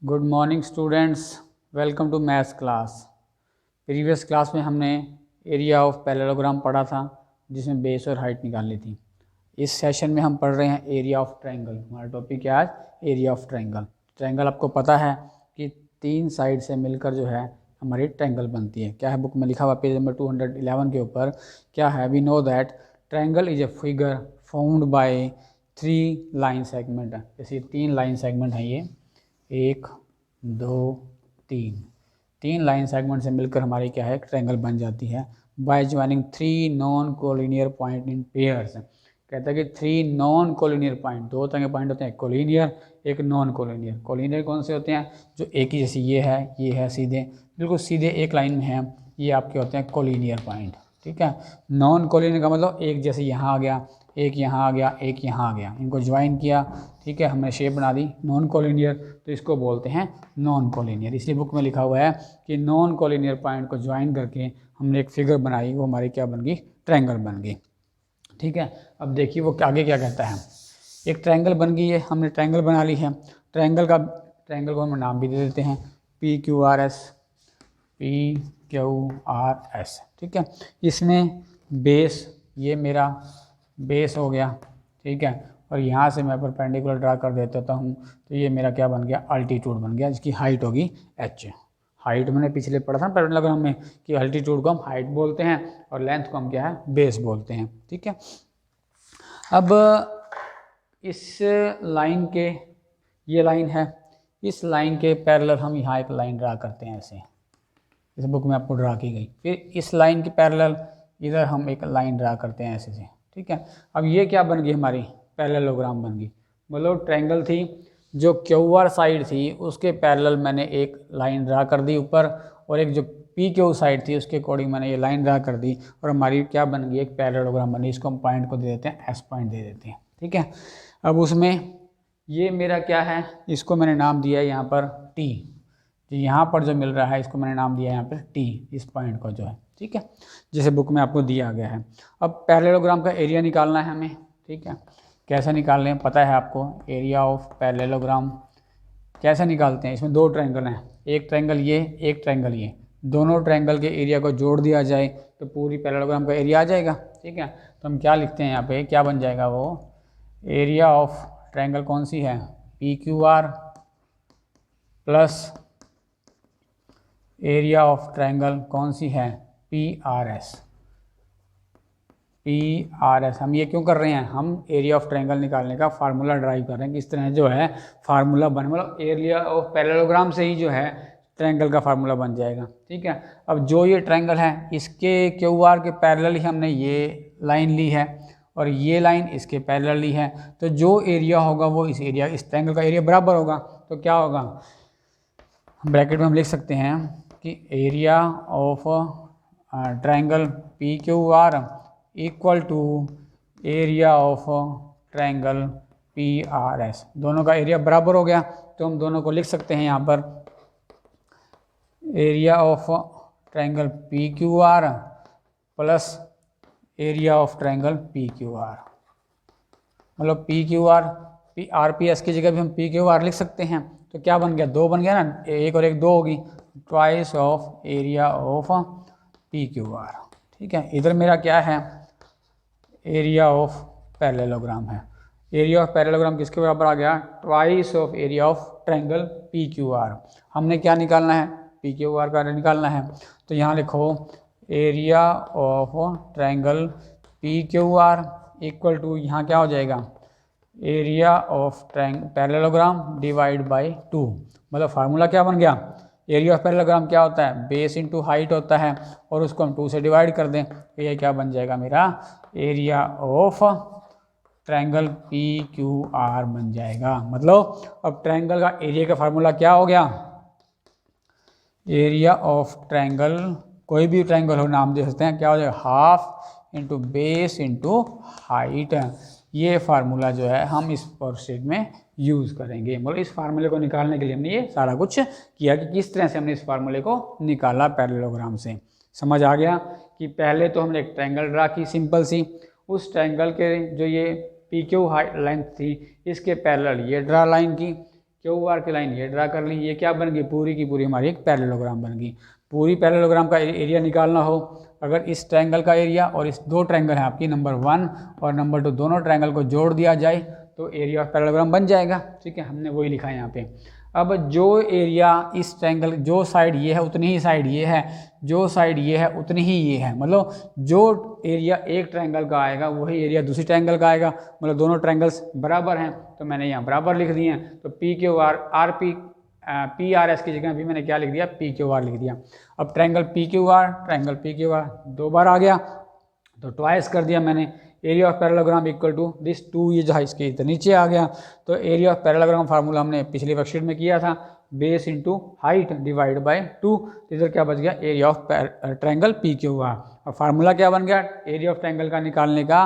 Good morning students, welcome to maths class. Previous class में हमने area of parallelogram पढ़ा था जिसमें बेस और हाइट निकालनी थी। इस सेशन में हम पढ़ रहे हैं एरिया ऑफ ट्रायंगल। हमारा टॉपिक क्या है? Area of triangle. ट्रायंगल आपको पता है कि 3 साइड से मिलकर जो है हमारी ट्रायंगल बनती है। क्या है बुक में लिखा हुआ पेज नंबर 211 के ऊपर? क्या है? We know that triangle is a figure formed by 3 line segment. जैसे 3 लाइन सेगमेंट हैं, ये 1 2 3 लाइन सेगमेंट से मिलकर हमारी क्या है, ट्रायंगल बन जाती है by joining 3 non collinear point in pairs. कहता है कि 3 नॉन कोलिनियर पॉइंट, 2 तरह के पॉइंट होते हैं, कोलिनियर एक नॉन कोलिनियर। कोलिनियर कौन से होते हैं? जो एक ही, जैसे ये है सीधे, बिल्कुल सीधे एक लाइन में है, ये आपके होते हैं कोलिनियर पॉइंट। ठीक है। नॉन कोलिनियर का मतलब एक जैसे यहाँ आ गया, एक यहाँ आ गया, एक यहाँ आ गया, इनको ज्वाइन किया, ठीक है, हमने शेप बना दी नॉन कोलिनियर, तो इसको बोलते हैं नॉन कोलिनियर। इसलिए बुक में लिखा हुआ है कि नॉन कोलिनियर पॉइंट को ज्वाइन करके हमने एक फिगर बनाई, वो हमारी क्या बन गई? ट्रायंगल बन गई। ठीक है। अब देखिए वो आगे क्या कहता है। एक ट्रायंगल बन गई है, हमने ट्रायंगल बना ली है। ट्रायंगल को हम नाम भी दे देते हैं PQRS। PQRS, ठीक है। इसमें बेस, ये मेरा बेस हो गया, ठीक है, और यहाँ से मैं परपेंडिकुलर ड्रा कर देता हूँ, तो ये मेरा क्या बन गया? अल्टीट्यूड बन गया, जिसकी हाइट होगी h। हाइट मैंने पिछले पढ़ा था पैरेललोग्राम में कि अल्टीट्यूड को हम हाइट बोलते हैं और लेंथ को हम क्या है? बेस बोलते हैं। ठीक है। अब इस लाइन के, ये लाइन है, इस लाइन के पैरेलल हम यहाँ एक लाइन ड्रा करते हैं, ऐसे इस बुक में आपको ड्रा की गई। फिर इस लाइन के पैरेलल इधर हम एक लाइन ड्रा करते हैं ऐसे से। ठीक है। अब ये क्या बन गई? हमारी पैरेललोग्राम बन गई। मतलब ट्रायंगल थी, जो QR साइड थी उसके पैरेलल मैंने एक लाइन ड्रा कर दी ऊपर, और एक जो PQ साइड थी उसके अकॉर्डिंग मैंने ये लाइन ड्रा कर दी, और हमारी क्या बन गई? एक पैरेललोग्राम बनी। इसको हम पॉइंट को दे देते हैं S पॉइंट दे देते हैं। ठीक है। अब उसमें ये मेरा क्या है? इसको मैंने नाम दिया है यहाँ पर T। यहाँ पर जो मिल रहा है इसको मैंने नाम दिया है यहाँ पर T, इस पॉइंट को जो है। ठीक है, जैसे बुक में आपको दिया गया है। अब पैरेललोग्राम का एरिया निकालना है हमें। ठीक है। कैसे निकालने हैं पता है आपको? एरिया ऑफ पैरेललोग्राम कैसे निकालते हैं? इसमें 2 ट्रायंगल हैं, एक ट्रायंगल ये, एक ट्रायंगल ये। दोनों ट्रायंगल के एरिया को जोड़ दिया जाए तो पूरी पैरेललोग्राम का एरिया आ जाएगा। ठीक है। तो हम क्या लिखते हैं यहाँ पे? क्या बन जाएगा वो? एरिया ऑफ ट्रायंगल कौन सी है? PQR plus area of triangle कौन सी है? PRS। हम ये क्यों कर रहे हैं? हम एरिया ऑफ ट्रायंगल निकालने का फार्मूला ड्राइव कर रहे हैं। किस तरह जो है फार्मूला बन, मतलब एरिया ऑफ पैरेललोग्राम से ही जो है ट्रायंगल का फार्मूला बन जाएगा। ठीक है। अब जो ये ट्रायंगल है इसके QR के पैरेलल ही हमने ये लाइन ली है, और ये लाइन इसके पैरेलल ली है, तो जो एरिया होगा वो इस ट्रायंगल का एरिया बराबर होगा। तो क्या होगा? ब्रैकेट में हम लिख सकते हैं कि area of triangle PQR equal to area of triangle PRS। दोनों का एरिया बराबर हो गया, तो हम दोनों को लिख सकते हैं यहाँ पर area of triangle PQR plus area of triangle PQR। मतलब PQR RPS की जगह भी हम PQR लिख सकते हैं। तो क्या बन गया? 2 बन गया ना, एक और एक 2 होगी, twice of area of PQR। ठीक है। इधर मेरा क्या है? एरिया ऑफ पैरेललोग्राम है। एरिया ऑफ पैरेललोग्राम किसके बराबर आ गया? Twice of area of triangle PQR। हमने क्या निकालना है? PQR का निकालना है। तो यहाँ लिखो area of triangle PQR equal to, यहाँ क्या हो जाएगा? Area of parallelogram divide by 2। मतलब फार्मूला क्या बन गया? एरिया ऑफ पैरेललोग्राम क्या होता है? बेस इंटू हाइट होता है, और उसको हम 2 से डिवाइड कर दें, तो ये क्या बन जाएगा? मेरा एरिया ऑफ ट्रायंगल PQR बन जाएगा। मतलब अब ट्रायंगल का एरिया का फार्मूला क्या हो गया? एरिया ऑफ ट्रायंगल, कोई भी ट्रायंगल हो नाम दे सकते हैं, क्या हो जाएगा? Half into base into height. ये फार्मूला जो है हम इस वर्कशीट में यूज़ करेंगे। मतलब इस फार्मूले को निकालने के लिए हमने ये सारा कुछ किया कि किस तरह से हमने इस फार्मूले को निकाला पैरेललोग्राम से। समझ आ गया कि पहले तो हमने एक ट्रायंगल ड्रा की सिंपल सी, उस ट्रायंगल के जो ये PQ हाइट लेंथ थी इसके पैरेलल ये ड्रा लाइन की, क्यू आर की लाइन ये ड्रा कर ली, ये क्या बन गई, पूरी की पूरी हमारी एक पैरेललोग्राम बन गई। पूरी पैरेललोग्राम का एरिया निकालना हो, अगर इस ट्रायंगल का एरिया और इस दो ट्रायंगल है आपकी नंबर 1 और नंबर 2 दोनों ट्रायंगल को जोड़ दिया जाए तो एरिया ऑफ पैरेललोग्राम बन जाएगा। ठीक है, हमने वही लिखा है यहाँ पे। अब जो एरिया इस ट्रायंगल, जो साइड ये है उतनी ही साइड ये है, जो साइड ये है उतनी ही ये है, मतलब जो एरिया एक ट्रायंगल का आएगा वही एरिया दूसरी ट्रायंगल का आएगा, मतलब दोनों ट्रायंगल्स बराबर हैं तो मैंने यहाँ बराबर लिख दिए हैं। तो P Q R R P P R S की जगह भी मैंने क्या लिख दिया, पी क्यू आर लिख दिया। अब ट्रायंगल पी क्यू आर दो बार आ गया तो ट्वाइस कर दिया मैंने। Area of parallelogram equal to this 2, ये जो है इसके इधर नीचे आ गया। तो एरिया ऑफ पैरेललोग्राम फार्मूला हमने पिछली वर्कशीट में किया था, base into height divide by 2। इधर क्या बच गया, area of triangle P Q R. और फार्मूला क्या बन गया, एरिया ऑफ ट्रायंगल का निकालने का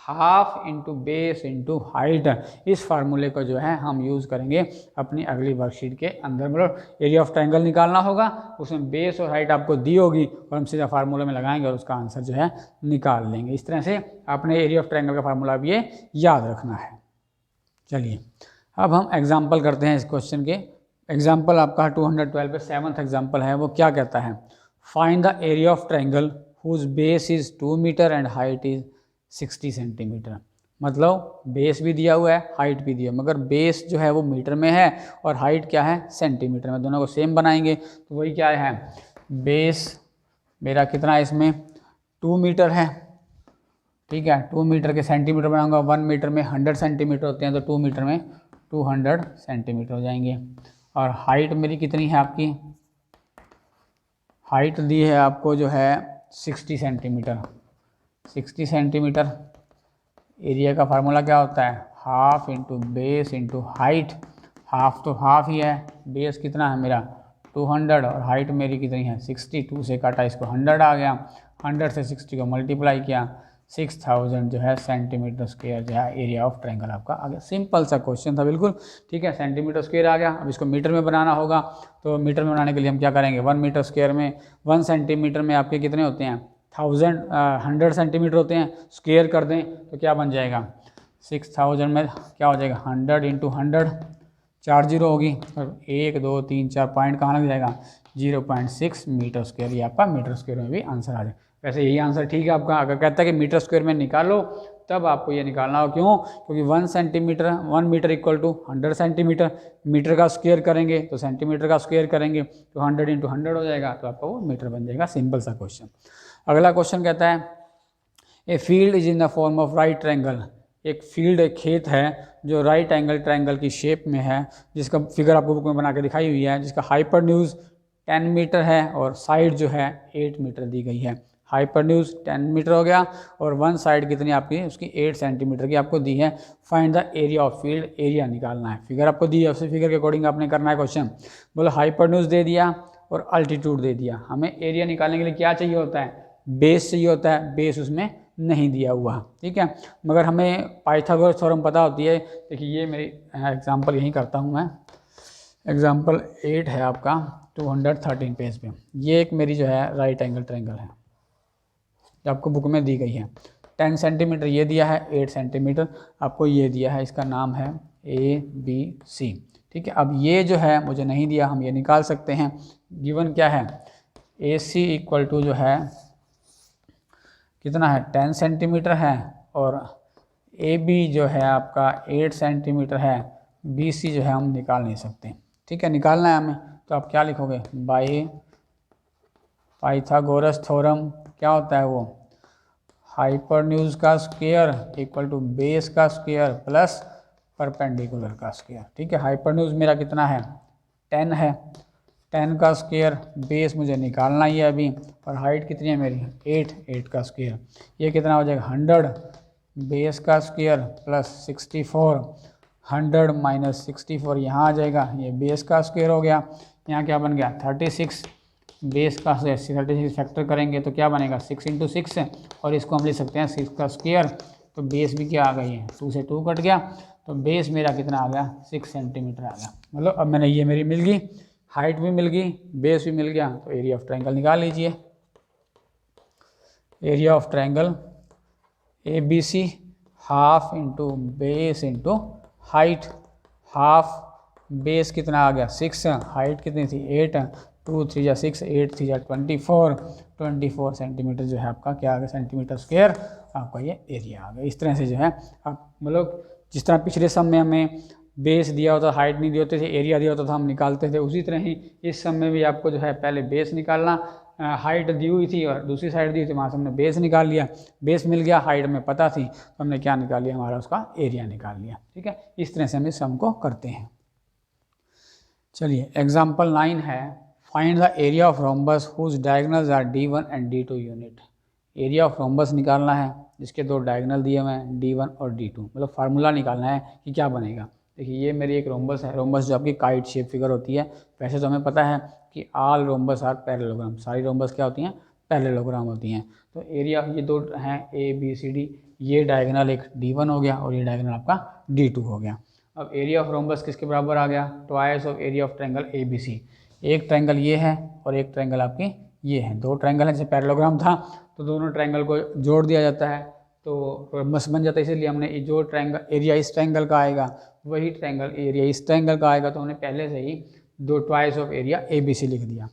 half into base into height. इस फार्मूले को जो है हम यूज़ करेंगे अपनी अगली वर्कशीट के अंदर। मतलब एरिया ऑफ ट्रायंगल निकालना होगा, उसमें बेस और हाइट आपको दी होगी और हम सीधा फार्मूले में लगाएंगे और उसका आंसर जो है निकाल लेंगे। इस तरह से आपने एरिया ऑफ ट्रायंगल का फार्मूला भी ये याद रखना है। चलिए अब हम एग्जाम्पल करते हैं इस क्वेश्चन के। एग्जाम्पल आपका 212 पे 7th एग्जाम्पल है, वो क्या कहता है, find the area of triangle whose base is 2 metre and height is 60 centimetre. मतलब बेस भी दिया हुआ है, हाइट भी दिया, मगर बेस जो है वो मीटर में है और हाइट क्या है, सेंटीमीटर में। दोनों को सेम बनाएंगे तो वही क्या है, बेस मेरा कितना है इसमें 2 मीटर है। ठीक है, 2 मीटर के सेंटीमीटर बनाऊंगा, 1 मीटर में 100 सेंटीमीटर होते हैं तो 2 मीटर में 200 सेंटीमीटर हो जाएंगे। और हाइट मेरी कितनी है आपकी, हाइट दी है आपको जो है 60 सेंटीमीटर। 60 सेंटीमीटर। एरिया का फार्मूला क्या होता है, half into base into height. Half तो हाफ ही है, बेस कितना है मेरा 200 और हाइट मेरी कितनी है 60। 2 से काटा इसको 100 आ गया, 100 से 60 को मल्टीप्लाई किया, 6000 जो है सेंटीमीटर स्क्वायर जो है एरिया ऑफ ट्रायंगल आपका आ गया। सिंपल सा क्वेश्चन था बिल्कुल। ठीक है, सेंटीमीटर स्क्वायर आ गया। अब इसको मीटर में बनाना होगा, तो मीटर में बनाने के लिए हम क्या करेंगे, 1 मीटर स्क्वायर में 1 सेंटीमीटर में आपके कितने होते हैं 100 सेंटीमीटर होते हैं। स्क्वायर कर दें तो क्या बन जाएगा, 6000 में क्या हो जाएगा 100 इंटू 100, 4 जीरो होगी और 1 2 3 4 पॉइंट कहाँ लग जाएगा 0.6 मीटर स्क्वायर। ये आपका मीटर स्क्वायर में भी आंसर आ जाए। वैसे यही आंसर ठीक है आपका। अगर कहता है कि मीटर स्क्वायर में निकालो तब आपको ये निकालना हो, क्यों, क्योंकि 1 centimetre 1 metre equal to 100 centimetre. Metre का स्क्वायर करेंगे तो सेंटीमीटर का स्क्वायर करेंगे तो 100 इंटू 100 हो जाएगा, तो आपका वो मीटर बन जाएगा। सिंपल सा क्वेश्चन। अगला क्वेश्चन कहता है a field is in the form of right triangle. एक फील्ड, एक खेत है जो राइट एंगल ट्रायंगल की शेप में है, जिसका फिगर आपको बुक में बना के दिखाई हुई है, जिसका हाइपरन्यूज 10 मीटर है और साइड जो है 8 मीटर दी गई है। हाइपरन्यूज 10 मीटर हो गया और वन साइड कितनी आपकी उसकी 8 सेंटीमीटर की आपको दी है। Find the area of field, area निकालना है। फिगर आपको दी है, उसी फिगर के अकॉर्डिंग आपने करना है क्वेश्चन। बोलो हाइपरन्यूज दे दिया और अल्टीट्यूड दे दिया। हमें एरिया निकालने के लिए क्या चाहिए होता है, बेस चाहिए होता है। बेस उसमें नहीं दिया हुआ, ठीक है, मगर हमें पाइथागोरस थ्योरम पता होती है। देखिए ये मेरी एग्जांपल यहीं करता हूँ मैं। एग्जांपल 8 है आपका 213 पेज पे। ये एक मेरी जो है राइट एंगल ट्रायंगल है जो आपको बुक में दी गई है। 10 सेंटीमीटर ये दिया है, 8 सेंटीमीटर आपको ये दिया है। इसका नाम है ABC। ठीक है, अब ये जो है मुझे नहीं दिया, हम ये निकाल सकते हैं। गिवन क्या है, AC इक्वल टू जो है कितना है 10 सेंटीमीटर है और AB जो है आपका 8 सेंटीमीटर है। BC जो है हम निकाल नहीं सकते। ठीक है, निकालना है हमें, तो आप क्या लिखोगे, बाय पाइथागोरस थ्योरम क्या होता है वो, हाइपरन्यूज का स्क्वायर इक्वल टू बेस का स्क्वायर प्लस परपेंडिकुलर का स्क्वायर। ठीक है, हाइपरन्यूज मेरा कितना है 10 है, 10 का स्क्वायर, बेस मुझे निकालना ही है अभी, और हाइट कितनी है मेरी 8 का स्क्वायर। ये कितना हो जाएगा 100 बेस का स्क्वायर प्लस 64, 100 माइनस 64 यहाँ आ जाएगा, ये बेस का स्क्वायर हो गया। यहाँ क्या बन गया 36, बेस का 36 फैक्टर करेंगे तो क्या बनेगा 6 इंटू 6 और इसको हम लिख सकते हैं 6 का स्क्वायर। तो बेस भी क्या आ गई है 2 से 2 कट गया, तो बेस मेरा कितना आ गया 6 सेंटीमीटर आ गया। मतलब अब मैंने ये मेरी मिल गई, हाइट भी मिल गई, बेस भी मिल गया, तो एरिया ऑफ ट्रायंगल निकाल लीजिए। Area of triangle ABC half into base into height, half base कितना आ गया 6, हाइट कितनी थी 8, 2 3 जा 6, 8 3 जा 24 सेंटीमीटर जो है आपका क्या आ गया सेंटीमीटर स्क्वायर आपका ये एरिया आ गया। इस तरह से जो है आप मतलब जिस तरह पिछले सम में हमें बेस दिया होता, हाइट नहीं दिए होते थे, एरिया दिया होता था, हम निकालते थे, उसी तरह ही इस सम में भी आपको जो है पहले बेस निकालना, हाइट दी हुई थी और दूसरी साइड दी थी, वहाँ से हमने बेस निकाल लिया, बेस मिल गया, हाइट में पता थी तो हमने क्या निकाल लिया, हमारा उसका एरिया निकाल लिया। ठीक है, इस तरह से हम इस सम को करते हैं। चलिए एग्जाम्पल 9 है, find the area of rhombus whose diagonals are D1 and D2 unit. Area of rhombus निकालना है जिसके दो डायगोनल दिए हुए हैं D1 और D2, मतलब फार्मूला निकालना है कि क्या बनेगा। देखिए ये मेरी एक रोम्बस है, रोम्बस जो आपकी काइट शेप फिगर होती है। वैसे तो हमें पता है कि ऑल रोम्बस आर पैरेललोग्राम, सारी रोम्बस क्या होती हैं पैरेललोग्राम होती हैं। तो एरिया ये दो हैं ABCD, ये डायगोनल एक D1 हो गया और ये डायगोनल आपका D2 हो गया। अब एरिया ऑफ रोम्बस किसके बराबर आ गया, twice of area of triangle ABC। एक ट्रायंगल ये है और एक ट्रायंगल आपकी ये है, दो ट्रायंगल है, जैसे पैरेललोग्राम था तो दोनों ट्रायंगल को जोड़ दिया जाता है तो रोम्बस बन जाता है। इसीलिए हमने जो ट्रायंगल एरिया इस ट्रायंगल का आएगा वही ट्रायंगल एरिया इस ट्रायंगल का आएगा, तो हमने पहले से ही दो ट्वाइस ऑफ एरिया ABC लिख दिया।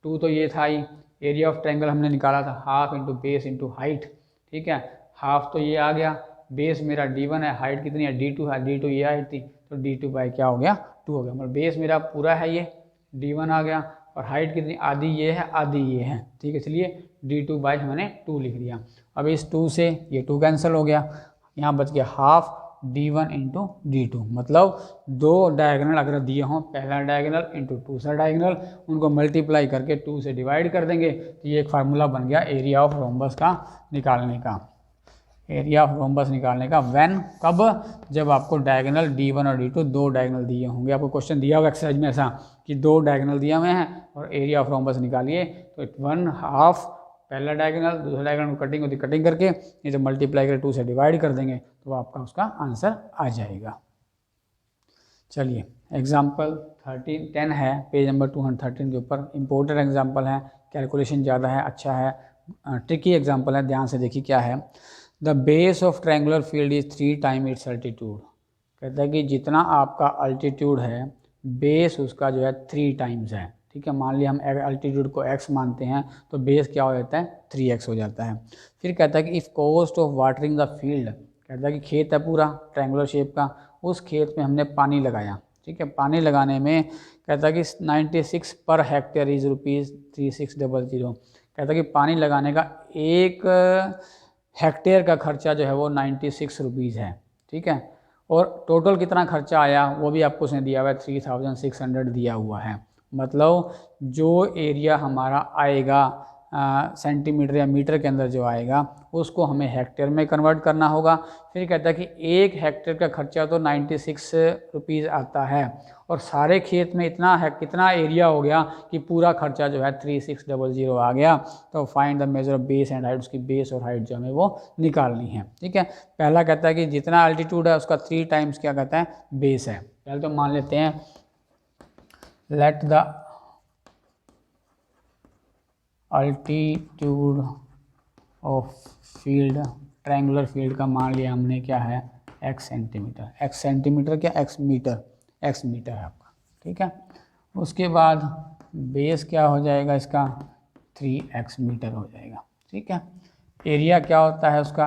2 तो ये था ही, एरिया ऑफ ट्रायंगल हमने निकाला था half into base into height. ठीक है, हाफ तो ये आ गया, बेस मेरा D1 है, हाइट कितनी है D2 है, D2 ये हाइट थी तो D2 बाई क्या हो गया 2 हो गया। मतलब बेस मेरा पूरा है ये D1 आ गया और हाइट कितनी आधी ये है आधी ये है। ठीक है, इसलिए D2 बाई मैंने 2 लिख दिया। अब इस 2 से ये 2 कैंसिल हो गया, यहाँ बच गया हाफ D1 इंटू D2, मतलब दो डायगोनल अगर दिए हों, पहला डायगोनल इंटू दूसरा डायगोनल, उनको मल्टीप्लाई करके 2 से डिवाइड कर देंगे तो ये एक फार्मूला बन गया एरिया ऑफ रोम्बस का निकालने का। एरिया ऑफ रोम्बस निकालने का व्हेन, कब, जब आपको डायगोनल D1 और D2 दो डायगोनल दिए होंगे। आपको क्वेश्चन दिया होगा एक्सरसाइज में ऐसा कि दो डायगोनल दिए हुए हैं और एरिया ऑफ रोम्बस निकालिए, तो 1/2 पहला डायगोनल, दूसरा डायगोनल कटिंग होती कटिंग करके ये जब मल्टीप्लाई करके 2 से डिवाइड कर देंगे तो आपका उसका आंसर आ जाएगा। चलिए एग्जाम्पल 10 है, पेज नंबर 213 के ऊपर। इम्पोर्टेंट एग्जाम्पल है, कैलकुलेशन ज़्यादा है, अच्छा है, ट्रिकी एग्जाम्पल है, ध्यान से देखिए क्या है। The base of triangular field is 3 time it's altitude. कहता है कि जितना आपका अल्टीट्यूड है बेस उसका जो है 3 टाइम्स है। ठीक है, मान लिया हम अल्टीट्यूड को x मानते हैं तो बेस क्या हो जाता है 3x हो जाता है। फिर कहता है कि if cost of watering the field, कहता है कि खेत है पूरा ट्रायंगुलर शेप का, उस खेत में हमने पानी लगाया। ठीक है, पानी लगाने में कहता है कि 96 पर हेक्टेयर इज ₹3600। कहता है कि पानी लगाने का एक हेक्टेयर का खर्चा जो है वो 96 रुपीज़ है। ठीक है, और टोटल कितना खर्चा आया वो भी आपको उसने दिया हुआ है, 3600 दिया हुआ है। मतलब जो एरिया हमारा आएगा सेंटीमीटर या मीटर के अंदर जो आएगा उसको हमें हेक्टेयर में कन्वर्ट करना होगा। फिर कहता है कि एक हेक्टेयर का खर्चा तो 96 रुपीज़ आता है और सारे खेत में इतना है कितना एरिया हो गया कि पूरा खर्चा जो है 3600 आ गया। तो find the measure of base and height, उसकी बेस और हाइट जो हमें वो निकालनी है। ठीक है, पहला कहता है कि जितना अल्टीट्यूड है उसका 3 टाइम्स क्या कहता है बेस है। पहले तो मान लेते हैं let the altitude of field, triangular field का मान लिया हमने क्या है x सेंटीमीटर, x सेंटीमीटर क्या x मीटर, x मीटर है आपका। ठीक है, उसके बाद बेस क्या हो जाएगा इसका 3x मीटर हो जाएगा। ठीक है, एरिया क्या होता है उसका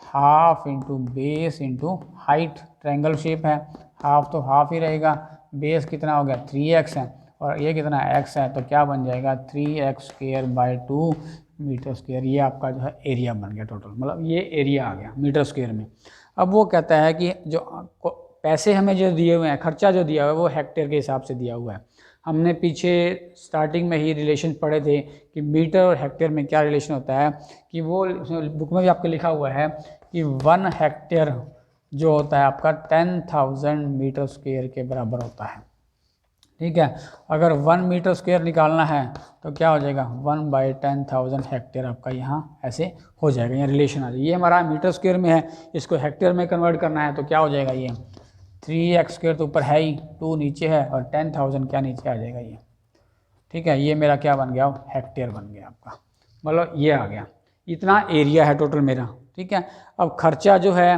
half into base into height, triangle shape है, हाफ तो हाफ ही रहेगा, बेस कितना हो गया 3x है और ये कितना x है तो क्या बन जाएगा 3x² / 2 मीटर स्क्वायर। ये आपका जो है एरिया बन गया टोटल, मतलब ये एरिया आ गया मीटर स्क्वायर में। अब वो कहता है कि जो पैसे हमें जो दिए हुए हैं, खर्चा जो दिया हुआ है वो हेक्टेयर के हिसाब से दिया हुआ है। हमने पीछे स्टार्टिंग में ही रिलेशन पढ़े थे कि मीटर और हेक्टेयर में क्या रिलेशन होता है, कि वो बुक में भी आपको लिखा हुआ है कि 1 हेक्टेयर जो होता है आपका 10,000 मीटर स्क्वायर के बराबर होता है। ठीक है, अगर 1 मीटर स्क्वायर निकालना है तो क्या हो जाएगा 1/10,000 हेक्टेयर आपका यहाँ ऐसे हो जाएगा, यहाँ रिलेशन आ जाएगा। ये हमारा मीटर स्क्वायर में है, इसको हेक्टेयर में कन्वर्ट करना है तो क्या हो जाएगा ये 3x² तो ऊपर है ही, 2 नीचे है और 10,000 क्या नीचे आ जाएगा ये। ठीक है, ये मेरा क्या बन गया हेक्टेयर बन गया आपका, मतलब ये आ गया, इतना एरिया है टोटल मेरा। ठीक है, अब खर्चा जो है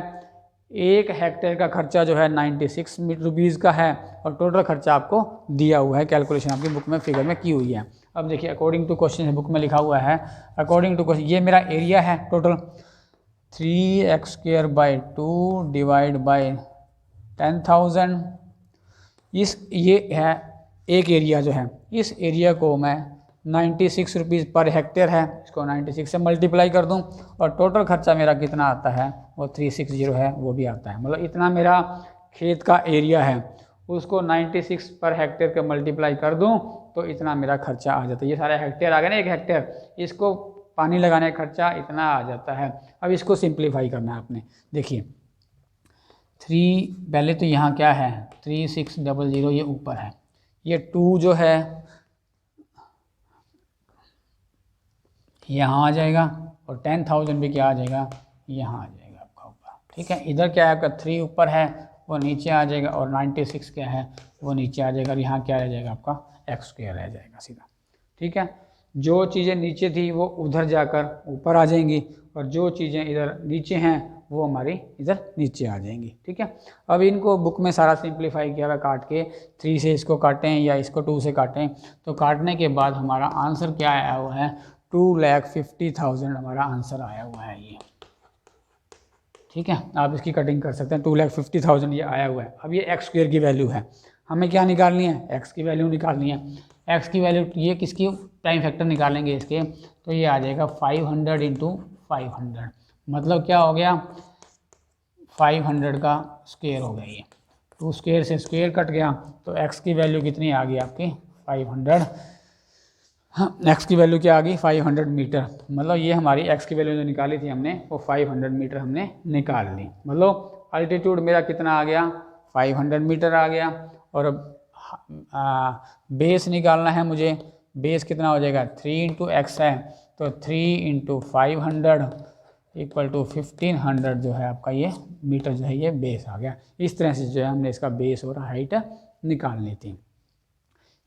1 हेक्टेयर का खर्चा जो है 96 रुपीज़ का है और टोटल खर्चा आपको दिया हुआ है, कैलकुलेशन आपकी बुक में फिगर में की हुई है। अब देखिए अकॉर्डिंग टू क्वेश्चन बुक में लिखा हुआ है, अकॉर्डिंग टू क्वेश्चन ये मेरा एरिया है टोटल 3x² / 2 डिवाइड बाय 10,000। ये है एक एरिया जो है, इस एरिया को मैं 96 रुपीज़ पर हेक्टेयर है, इसको 96 से मल्टीप्लाई कर दूं और टोटल खर्चा मेरा कितना आता है वो 360 है, वो भी आता है। मतलब इतना मेरा खेत का एरिया है, उसको 96 पर हेक्टेयर के मल्टीप्लाई कर दूं तो इतना मेरा खर्चा आ जाता है। ये सारा हेक्टेयर आ गया ना, 1 हेक्टेयर, इसको पानी लगाने का खर्चा इतना आ जाता है। अब इसको सिंप्लीफाई करना है आपने। देखिए 3 पहले तो यहाँ क्या है 3600, ये ऊपर है, ये 2 जो है यहाँ आ जाएगा और 10,000 भी क्या आ जाएगा, यहाँ आ जाएगा आपका ऊपर। ठीक है, इधर क्या है आपका 3 ऊपर है, वो नीचे आ जाएगा और 96 क्या है वो नीचे आ जाएगा और यहाँ क्या रह जाएगा आपका x² रह जाएगा सीधा। ठीक है, जो चीज़ें नीचे थी वो उधर जाकर ऊपर आ जाएंगी और जो चीज़ें इधर नीचे हैं वो हमारी इधर नीचे आ जाएंगी। ठीक है, अब इनको बुक में सारा सिंप्लीफाई किया हुआ, काट के 3 से इसको काटें या इसको 2 से काटें, तो काटने के बाद हमारा आंसर क्या आया हुआ है 2,50,000 हमारा आंसर आया हुआ है ये। ठीक है, आप इसकी कटिंग कर सकते हैं, 2,50,000 ये आया हुआ है। अब ये x² की वैल्यू है, हमें क्या निकालनी है, x की वैल्यू निकालनी है। x की वैल्यू ये किसकी टाइम फैक्टर निकालेंगे इसके, तो ये आ जाएगा 500 × 500, मतलब क्या हो गया 500 का स्क्वायर हो गया, ये 2 स्क्वायर से स्क्वायर कट गया तो x की वैल्यू कितनी आ गई आपकी 500। हाँ, x की वैल्यू क्या आ गई 500 मीटर, मतलब ये हमारी x की वैल्यू जो निकाली थी हमने वो 500 मीटर हमने निकाल ली। मतलब अल्टीट्यूड मेरा कितना आ गया 500 मीटर आ गया। और अब बेस निकालना है मुझे, बेस कितना हो जाएगा 3 × x है, तो 3 × 500 = 1500 जो है आपका ये मीटर जो है ये बेस आ गया। इस तरह से जो है हमने इसका बेस और हाइट निकालनी थी।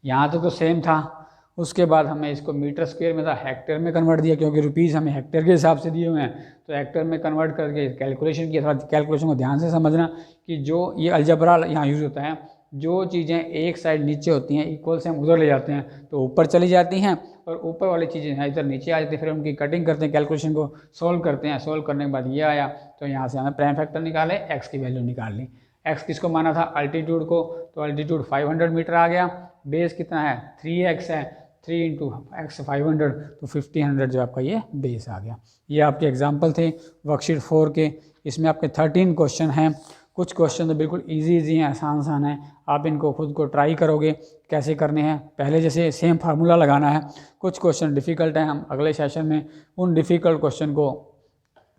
यहाँ तक तो सेम था, उसके बाद हमें इसको मीटर स्क्वायर में था हेक्टेयर में कन्वर्ट दिया, क्योंकि रुपीज़ हमें हेक्टेयर के हिसाब से दिए हुए हैं, तो हेक्टेयर में कन्वर्ट करके कैलकुलेशन किया। थोड़ा कैलकुलेशन को ध्यान से समझना कि जो ये अलजबरा यहाँ यूज़ होता है, जो चीज़ें एक साइड नीचे होती हैं इक्वल से हम उधर ले जाते हैं तो ऊपर चली जाती हैं, और ऊपर वाली चीज़ें हैं इधर नीचे आ जाती है, फिर उनकी कटिंग करते हैं, कैलकुलेशन को सोल्व करते हैं। सोल्व करने के बाद ये आया, तो यहाँ से हमें प्राइम फैक्टर निकाले, x की वैल्यू निकाल ली। x किसको माना था अल्टीट्यूड को, तो अल्टीट्यूड 500 मीटर आ गया। बेस कितना है 3x है, 3 × x 500 तो 1500 जो आपका ये बेस आ गया। ये आपके एग्जाम्पल थे वर्कशीट 4 के। इसमें आपके 13 क्वेश्चन हैं, कुछ क्वेश्चन तो बिल्कुल इजी हैं, आसान हैं। आप इनको खुद को ट्राई करोगे कैसे करने हैं, पहले जैसे सेम फार्मूला लगाना है। कुछ क्वेश्चन डिफ़िकल्ट हैं, हम अगले सेशन में उन डिफ़िकल्ट क्वेश्चन को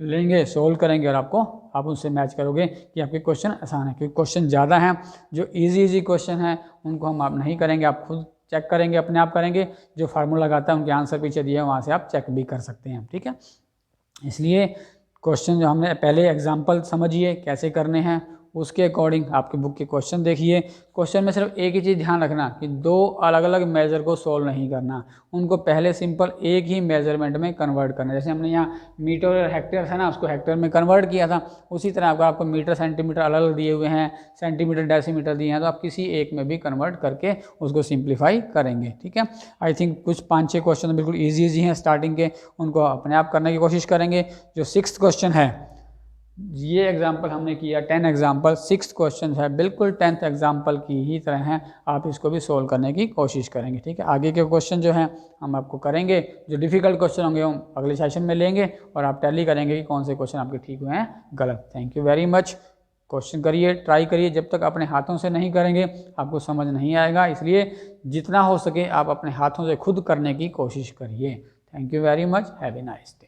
लेंगे, सोल्व करेंगे और आप उनसे मैच करोगे कि आपके क्वेश्चन आसान है, क्योंकि क्वेश्चन ज़्यादा हैं। जो इजी क्वेश्चन हैं उनको हम आप नहीं करेंगे, आप खुद चेक करेंगे, अपने आप करेंगे। जो फार्मूला लगाता है उनके आंसर पीछे दिए हैं, वहाँ से आप चेक भी कर सकते हैं। ठीक है, इसलिए क्वेश्चन जो हमने पहले एग्जांपल समझिए कैसे करने हैं, उसके अकॉर्डिंग आपके बुक के क्वेश्चन देखिए। क्वेश्चन में सिर्फ एक ही चीज़ ध्यान रखना कि 2 अलग अलग मेजर को सोल्व नहीं करना, उनको पहले सिंपल एक ही मेजरमेंट में कन्वर्ट करना। जैसे हमने यहाँ मीटर और हेक्टेयर है ना, उसको हेक्टेयर में कन्वर्ट किया था, उसी तरह अगर आपको मीटर सेंटीमीटर अलग अलग दिए हुए हैं, सेंटीमीटर डेसीमीटर दिए हैं, तो आप किसी एक में भी कन्वर्ट करके उसको सिंप्लीफाई करेंगे। ठीक है, आई थिंक कुछ 5-6 क्वेश्चन बिल्कुल ईजी हैं स्टार्टिंग के, उनको अपने आप करने की कोशिश करेंगे। जो 6th क्वेश्चन है, ये एग्जाम्पल हमने किया 10 एग्जाम्पल, 6th क्वेश्चन है बिल्कुल 10th एग्जाम्पल की ही तरह हैं, आप इसको भी सोल्व करने की कोशिश करेंगे। ठीक है, आगे के क्वेश्चन जो हैं हम आपको करेंगे, जो डिफ़िकल्ट क्वेश्चन होंगे हम अगले सेशन में लेंगे और आप टैली करेंगे कि कौन से क्वेश्चन आपके ठीक हुए हैं गलत। Thank you very much. Question करिए, ट्राई करिए, जब तक अपने हाथों से नहीं करेंगे आपको समझ नहीं आएगा, इसलिए जितना हो सके आप अपने हाथों से खुद करने की कोशिश करिए। Thank you very much, have a nice day.